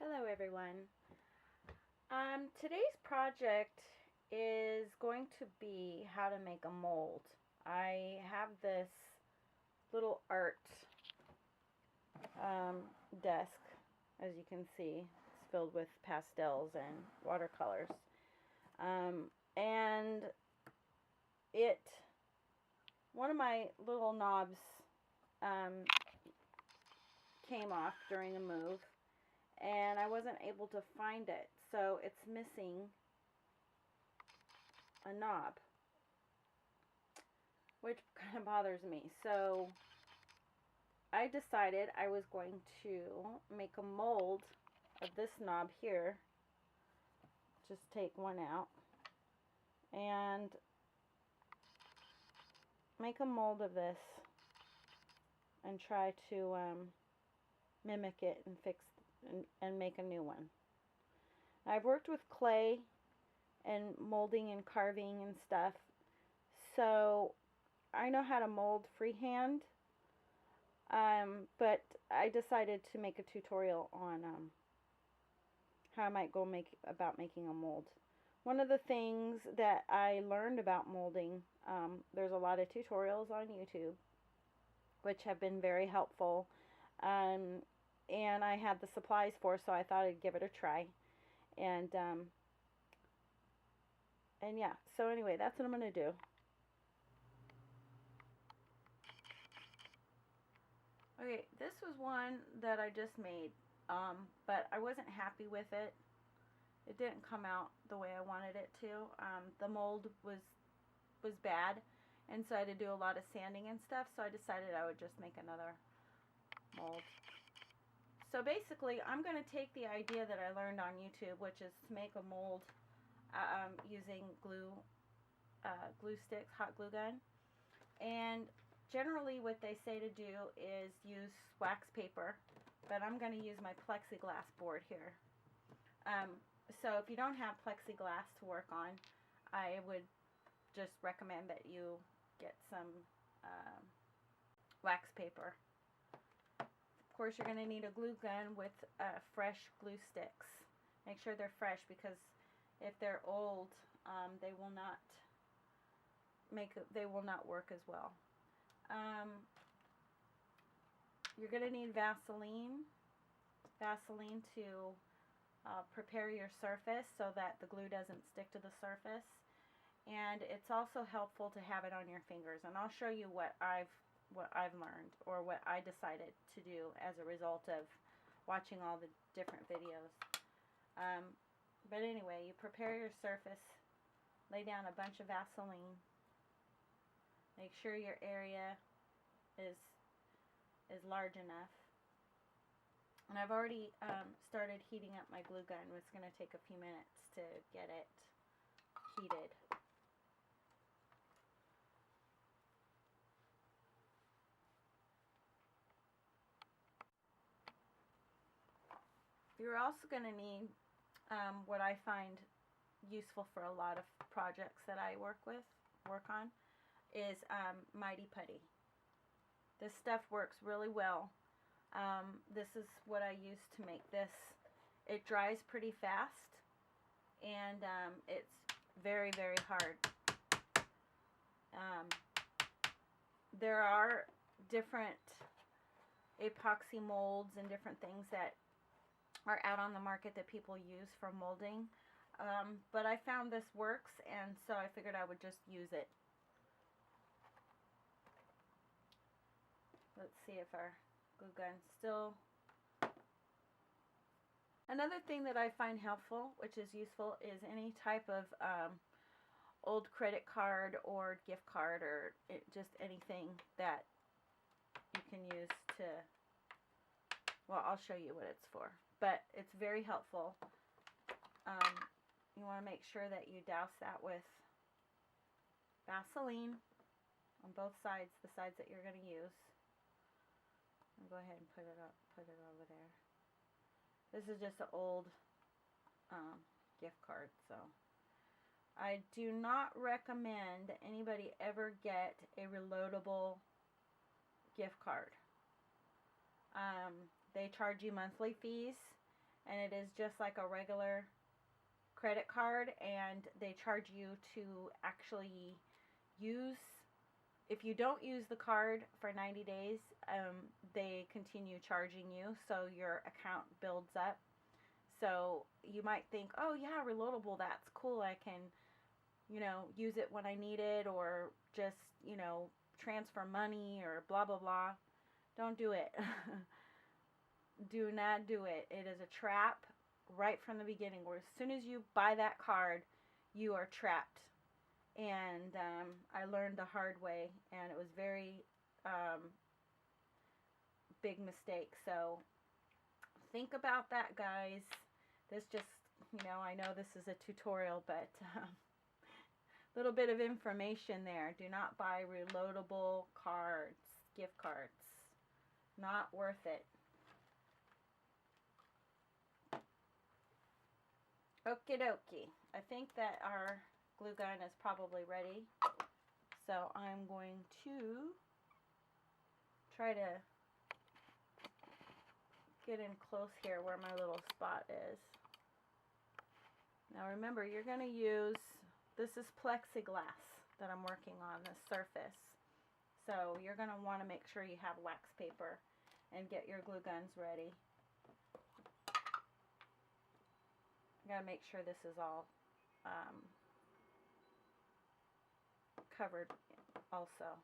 Hello everyone. Today's project is going to be how to make a mold. I have this little art desk, as you can see. It's filled with pastels and watercolors. And one of my little knobs came off during a move, and I wasn't able to find it, so it's missing a knob, which kind of bothers me. So I decided I was going to make a mold of this knob here. Just take one out and make a mold of this and try to mimic it and fix and make a new one. I've worked with clay and molding and carving and stuff, so I know how to mold freehand, but I decided to make a tutorial on how I might go about making a mold. One of the things that I learned about molding, there's a lot of tutorials on YouTube which have been very helpful, and I had the supplies for, so I thought I'd give it a try. And yeah, so anyway, that's what I'm going to do. Okay, this was one that I just made, but I wasn't happy with it. It didn't come out the way I wanted it to. The mold was bad, and so I had to do a lot of sanding and stuff, so I decided I would just make another mold. So basically, I'm going to take the idea that I learned on YouTube, which is to make a mold using glue sticks, hot glue gun. And generally what they say to do is use wax paper, but I'm going to use my plexiglass board here. So if you don't have plexiglass to work on, I would just recommend that you get some wax paper. Of course, you're going to need a glue gun with fresh glue sticks. Make sure they're fresh, because if they're old, they will not work as well. You're going to need Vaseline to prepare your surface so that the glue doesn't stick to the surface. And it's also helpful to have it on your fingers. And I'll show you what I've learned, or what I decided to do as a result of watching all the different videos. But anyway, you prepare your surface, lay down a bunch of Vaseline, make sure your area is large enough. And I've already started heating up my glue gun. It's going to take a few minutes to get it heated. You're also going to need what I find useful for a lot of projects that I work on is Mighty Putty. This stuff works really well. This is what I use to make this. It dries pretty fast, and it's very, very hard. There are different epoxy molds and different things that are out on the market that people use for molding, but I found this works, and so I figured I would just use it. Let's see if our glue gun's still. Another thing that I find helpful, which is useful, is any type of old credit card or gift card, or just anything that you can use to, well, I'll show you what it's for. But it's very helpful. You want to make sure that you douse that with Vaseline on both sides, the sides that you're going to use. I'll go ahead and put it over there. This is just an old gift card, so I do not recommend anybody ever get a reloadable gift card. They charge you monthly fees, and it is just like a regular credit card, and they charge you to actually use. If you don't use the card for 90 days, they continue charging you, so your account builds up. So you might think, oh yeah, reloadable, that's cool, I can, use it when I need it, or just, transfer money, or blah blah blah. Don't do it. Do not do it. It is a trap right from the beginning, where as soon as you buy that card, you are trapped. And I learned the hard way, and it was very big mistake. So think about that, guys. This just, I know this is a tutorial, but little bit of information there. Do not buy reloadable cards, gift cards. Not worth it. Okie dokie. I think that our glue gun is probably ready. So I'm going to try to get in close here where my little spot is. Now remember, you're going to use, this is plexiglass that I'm working on, this surface. So you're going to want to make sure you have wax paper and get your glue guns ready. You got to make sure this is all covered also.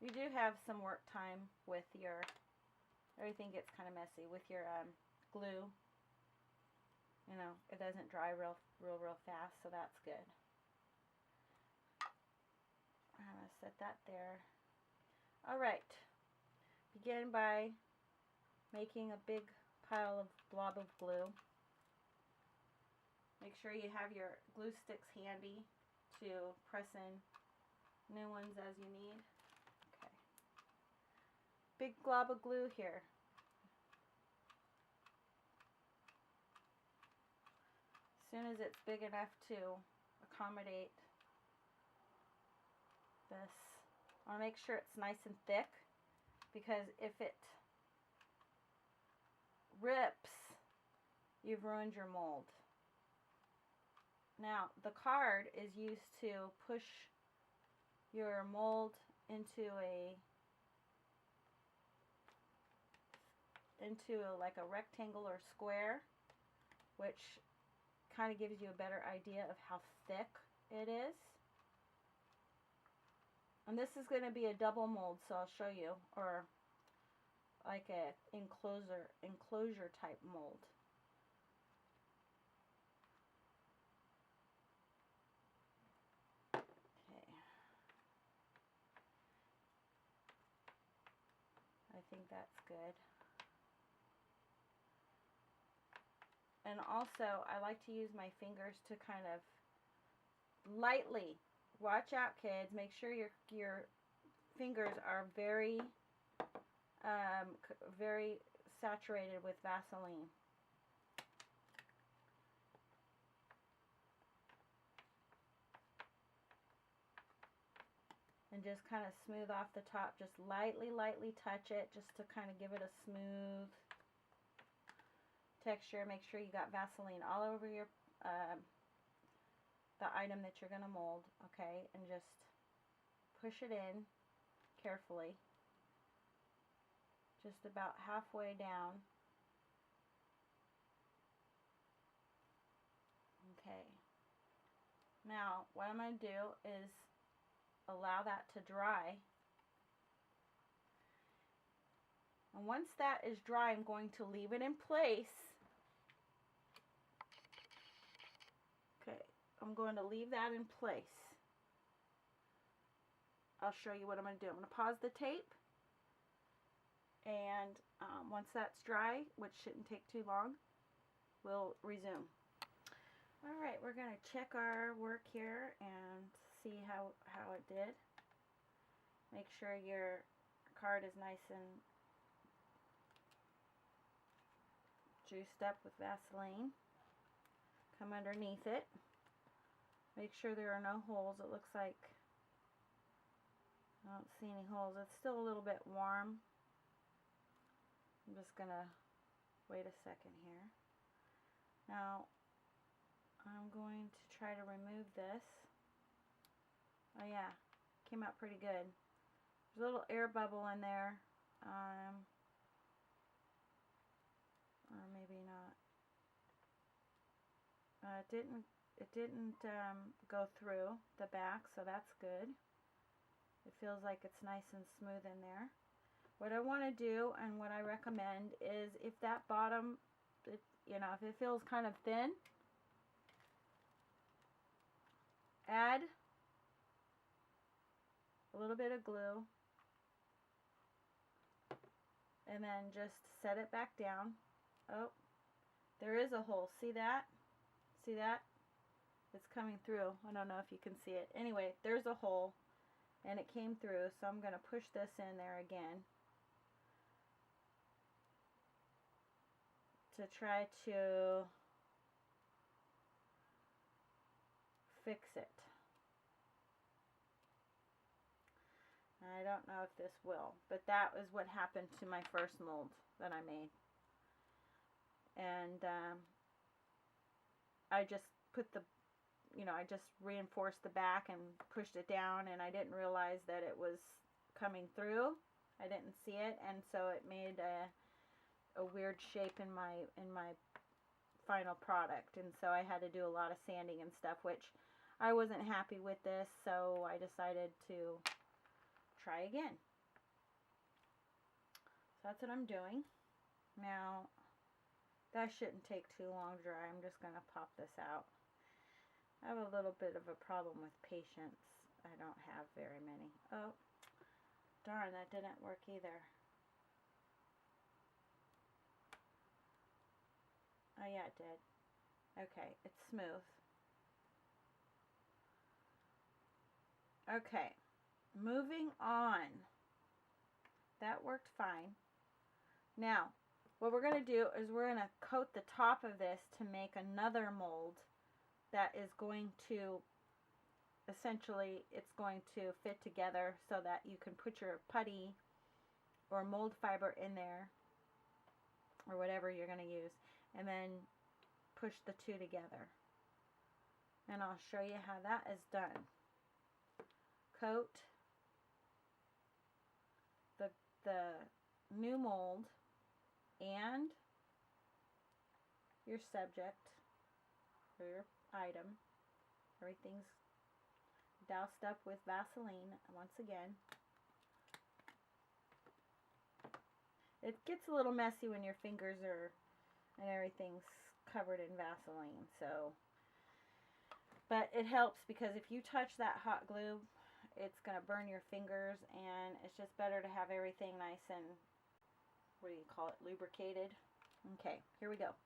You do have some work time with your, everything gets kind of messy with your glue. It doesn't dry real fast, so that's good. I'm going to set that there. Alright, begin by making a big pile of blob of glue. Make sure you have your glue sticks handy to press in new ones as you need. Okay. Big glob of glue here. As soon as it's big enough to accommodate this, I want to make sure it's nice and thick, because if it rips, you've ruined your mold. Now, the card is used to push your mold into like a rectangle or square, which kind of gives you a better idea of how thick it is. And this is going to be a double mold, so I'll show you, or like a enclosure type mold. Okay. I think that's good. And also, I like to use my fingers to kind of lightly, watch out kids, make sure your fingers are very very saturated with Vaseline. And just kind of smooth off the top, just lightly touch it, just to kind of give it a smooth texture. Make sure you got Vaseline all over your the item that you're going to mold, okay? And just push it in carefully, just about halfway down. Okay. Now, what I'm going to do is allow that to dry. And once that is dry, I'm going to leave it in place. Okay, I'm going to leave that in place. I'll show you what I'm going to do. I'm going to pause the tape, and once that's dry, which shouldn't take too long, we'll resume. Alright, we're going to check our work here and see how it did. Make sure your card is nice and juiced up with Vaseline. Come underneath it. Make sure there are no holes. It looks like I don't see any holes. It's still a little bit warm. I'm just gonna wait a second here. Now I'm going to try to remove this. Oh yeah, came out pretty good. There's a little air bubble in there, or maybe not. It didn't go through the back, so that's good. It feels like it's nice and smooth in there. What I want to do and what I recommend is if that bottom, you know, if it feels kind of thin, add a little bit of glue and then just set it back down. Oh, there is a hole. See that? See that? It's coming through. I don't know if you can see it. Anyway, there's a hole and it came through, so I'm going to push this in there again to try to fix it. I don't know if this will, but that was what happened to my first mold that I made. And I just put the, you know, I just reinforced the back and pushed it down, and I didn't realize that it was coming through. I didn't see it, and so it made a weird shape in my final product, and so I had to do a lot of sanding and stuff, which I wasn't happy with this, so I decided to try again. So that's what I'm doing. Now, that shouldn't take too long to dry. I'm just going to pop this out. I have a little bit of a problem with patience. I don't have very many. Oh, darn, that didn't work either. Oh yeah, it did. Okay, it's smooth. Okay, moving on. That worked fine. Now, what we're going to do is we're going to coat the top of this to make another mold that is going to, essentially, it's going to fit together so that you can put your putty or mold fiber in there, or whatever you're going to use, and then push the two together. And I'll show you how that is done. Coat the new mold and your subject or your item. Everything's doused up with Vaseline once again. It gets a little messy when your fingers are and everything's covered in Vaseline, so, but it helps because if you touch that hot glue, it's going to burn your fingers, and it's just better to have everything nice and, what do you call it, lubricated. Okay, here we go.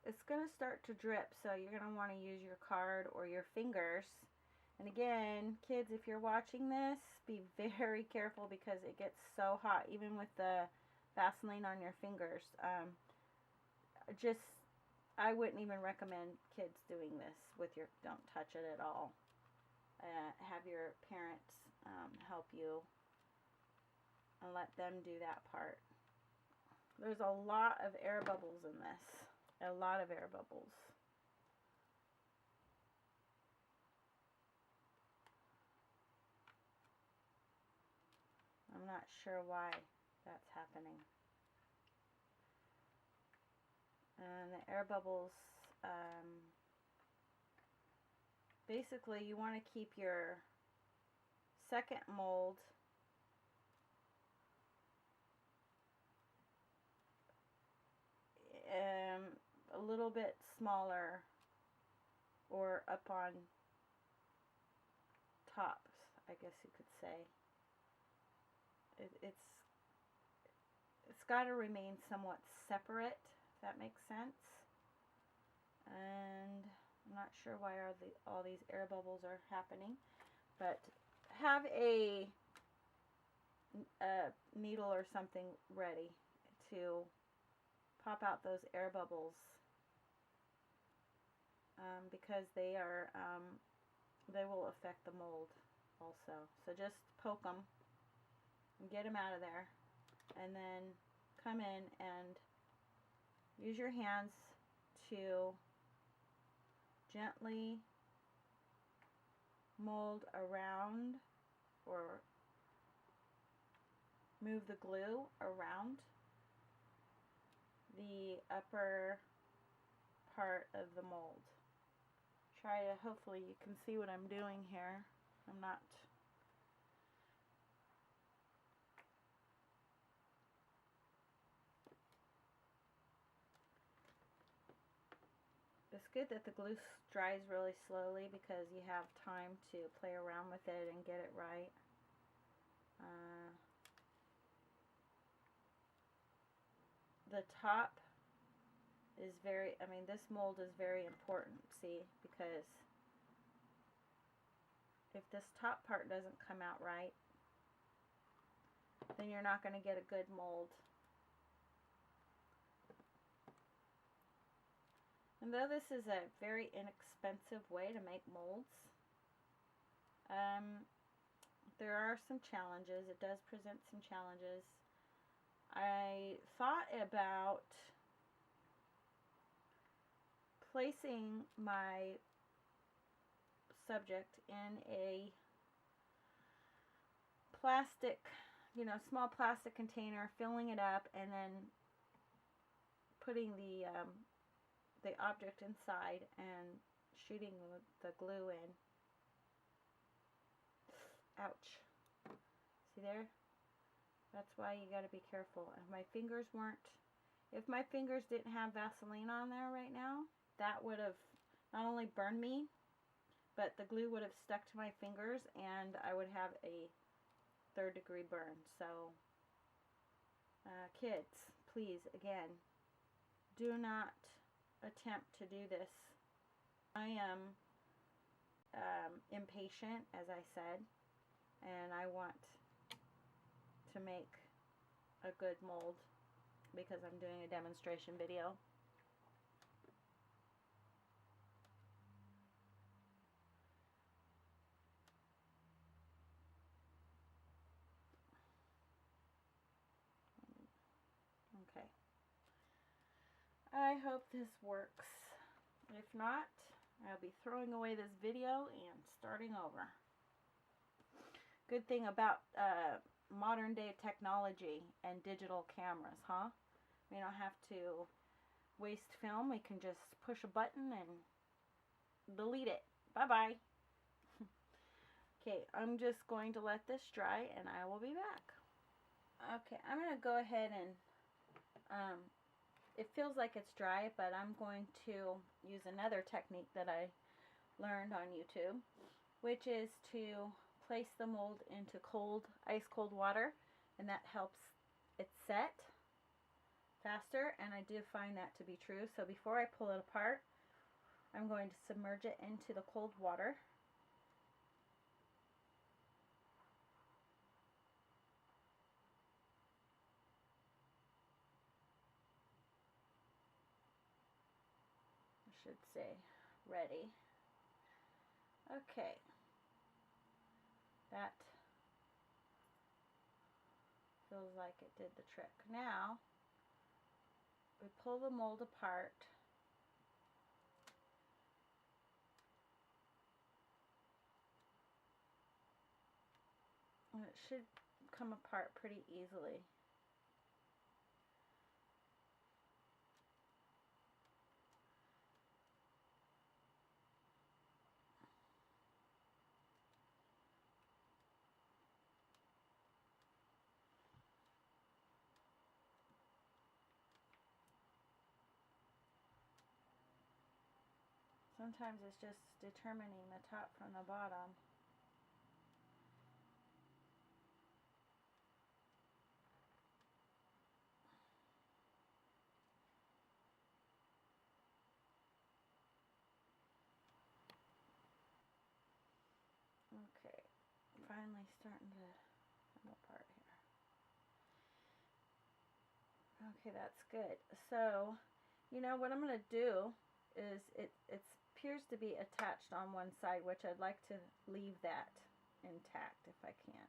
It's gonna start to drip, so you're gonna want to use your card or your fingers. And again, kids, if you're watching this, be very careful because it gets so hot, even with the Vaseline on your fingers. I wouldn't even recommend kids doing this with your, don't touch it at all. Have your parents help you and let them do that part. There's a lot of air bubbles in this. A lot of air bubbles. I'm not sure why that's happening. And the air bubbles, basically you want to keep your second mold a little bit smaller or up on top, I guess you could say. It's got to remain somewhat separate, if that makes sense. And I'm not sure why all these air bubbles are happening, but have a a needle or something ready to pop out those air bubbles, because they will affect the mold also. So just poke them and get them out of there, and then come in and use your hands to gently mold around or move the glue around the upper part of the mold. Try to, hopefully you can see what I'm doing here. I'm not It's good that the glue dries really slowly because you have time to play around with it and get it right. The top is this mold is very important, see, because if this top part doesn't come out right, then you're not going to get a good mold. And though this is a very inexpensive way to make molds, there are some challenges. It does present some challenges. I thought about placing my subject in a plastic, small plastic container, filling it up, and then putting the object inside and shooting the glue in. Ouch. See there? That's why you gotta be careful. If my fingers didn't have Vaseline on there right now, that would have not only burned me, but the glue would have stuck to my fingers and I would have a 3rd-degree burn. So, kids, please, again, do not attempt to do this. I am impatient, as I said, and I want to make a good mold because I'm doing a demonstration video. Okay. I hope this works. If not, I'll be throwing away this video and starting over. Good thing about modern day technology and digital cameras, huh? We don't have to waste film. We can just push a button and delete it. Bye-bye. Okay, I'm just going to let this dry and I will be back. Okay, I'm going to go ahead and it feels like it's dry, but I'm going to use another technique that I learned on YouTube, which is to place the mold into ice cold water, and that helps it set faster, and I do find that to be true. So before I pull it apart, I'm going to submerge it into the cold water. I should say ready. Okay, that feels like it did the trick. Now we pull the mold apart. And it should come apart pretty easily. Sometimes it's just determining the top from the bottom. Okay, finally starting to come apart here. Okay, that's good. So, you know what I'm going to do is it appears to be attached on one side, which I'd like to leave that intact if I can.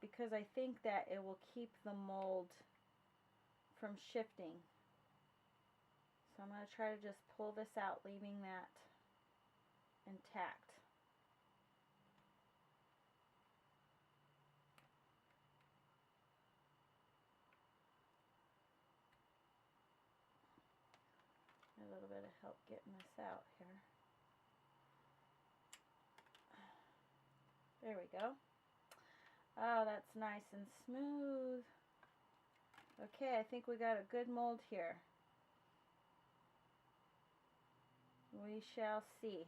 Because I think that it will keep the mold from shifting. So I'm going to try to just pull this out, leaving that intact. A little bit of help getting this out here. There we go. Oh, that's nice and smooth. Okay, I think we got a good mold here. We shall see.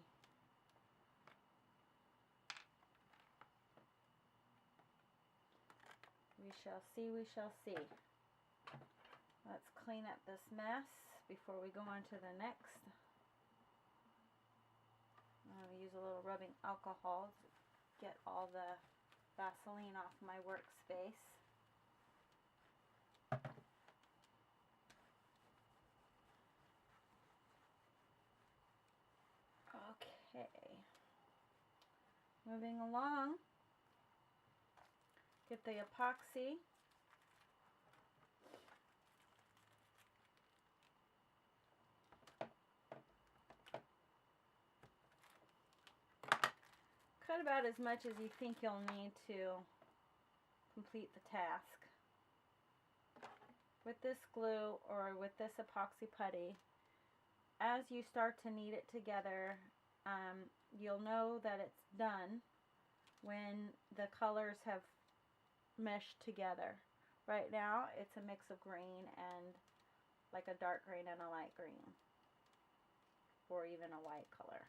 We shall see, we shall see. Let's clean up this mess before we go on to the next. I'm going to use a little rubbing alcohol to get all the Vaseline off my workspace. Okay. Moving along. Get the epoxy. Cut about as much as you think you'll need to complete the task. With this glue or with this epoxy putty, as you start to knead it together, you'll know that it's done when the colors have meshed together. Right now it's a mix of green and like a dark green and a light green, or even a white color.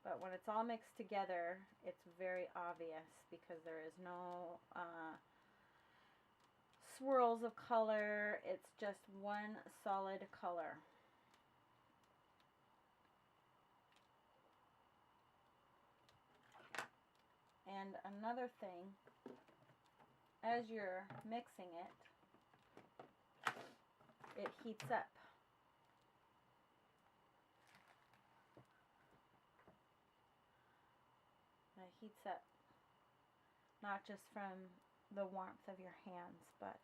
But when it's all mixed together, it's very obvious because there is no swirls of color. It's just one solid color. And another thing, as you're mixing it, it heats up. It heats up, not just from the warmth of your hands, but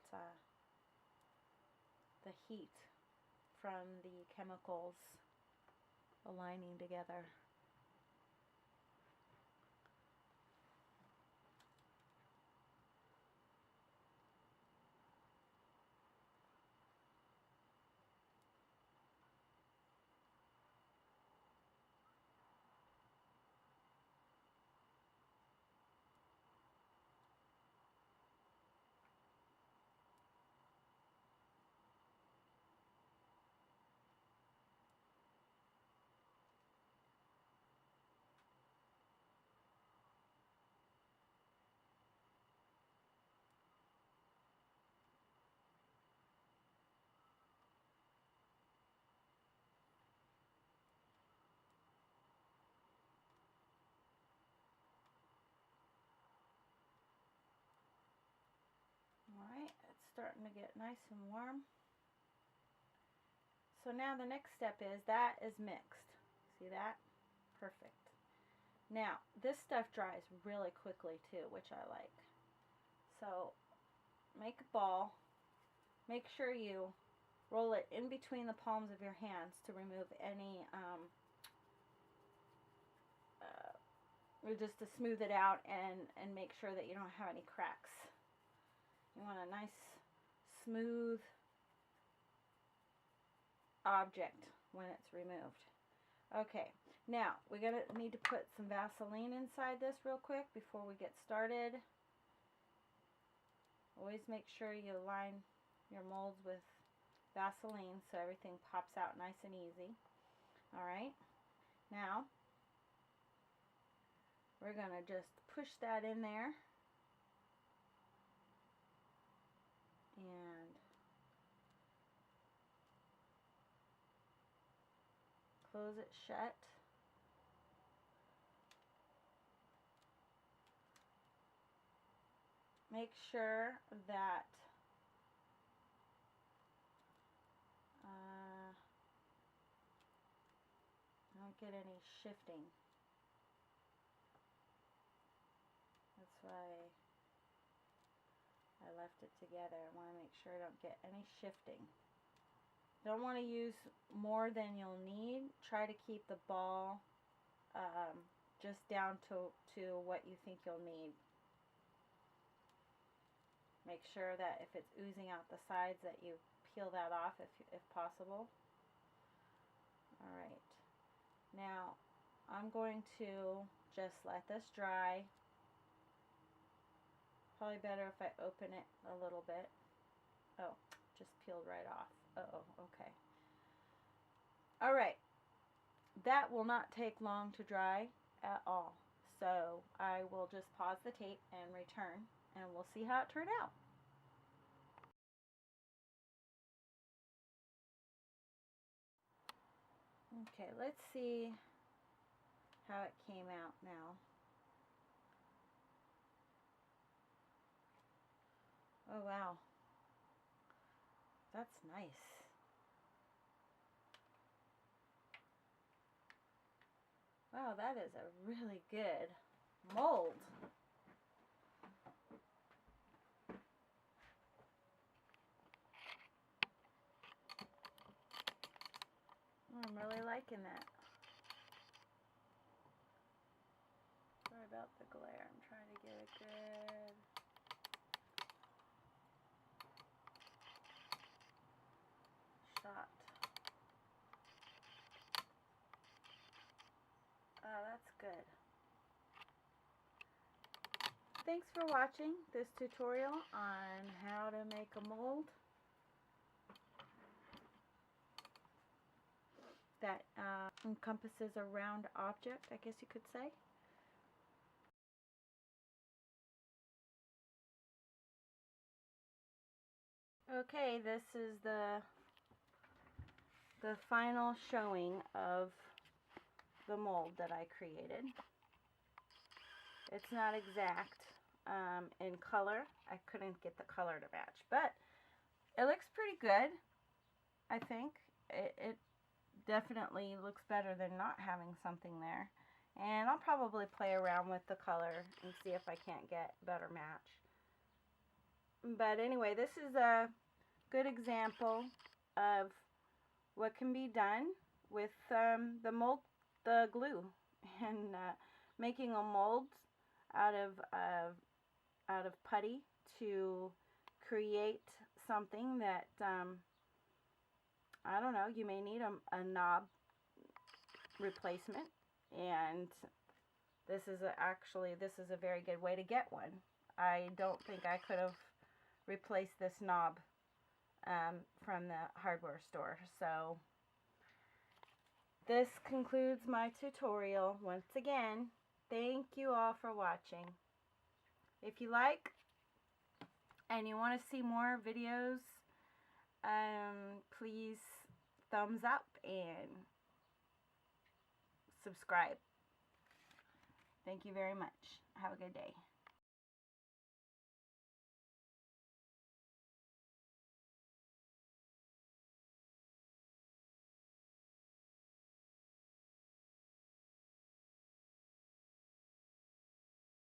the heat from the chemicals aligning together. Alright, it's starting to get nice and warm. So now the next step is, that is mixed. See that? Perfect. Now, this stuff dries really quickly too, which I like. So, make a ball. Make sure you roll it in between the palms of your hands to remove any, just to smooth it out and make sure that you don't have any cracks. You want a nice, smooth object when it's removed. Okay, now we're gonna need to put some Vaseline inside this real quick before we get started. Always make sure you line your molds with Vaseline so everything pops out nice and easy. Alright, now we're gonna just push that in there and close it shut. Make sure that don't get any shifting. That's why I left it together. I want to make sure I don't get any shifting. Don't want to use more than you'll need. Try to keep the ball just down to what you think you'll need. Make sure that if it's oozing out the sides that you peel that off if possible. Alright, now I'm going to just let this dry. Probably better if I open it a little bit. Oh, just peeled right off. Uh-oh, okay. Alright, that will not take long to dry at all. So I will just pause the tape and return, and we'll see how it turned out. Okay, let's see how it came out now. Oh wow, that's nice. Wow, that is a really good mold. I'm really liking that. Sorry about the glare. I'm trying to get a good shot. Oh, that's good. Thanks for watching this tutorial on how to make a mold that encompasses a round object, I guess you could say. Okay, this is the final showing of the mold that I created. It's not exact in color. I couldn't get the color to match, but it looks pretty good. I think it definitely looks better than not having something there. And I'll probably play around with the color and see if I can't get a better match. But anyway, this is a good example of what can be done with the glue, and making a mold out of putty to create something that I don't know, you may need a knob replacement, and this is a very good way to get one. I don't think I could have replaced this knob from the hardware store. So this concludes my tutorial. Once again, thank you all for watching. If you like and you want to see more videos, please thumbs up and subscribe. Thank you very much. Have a good day.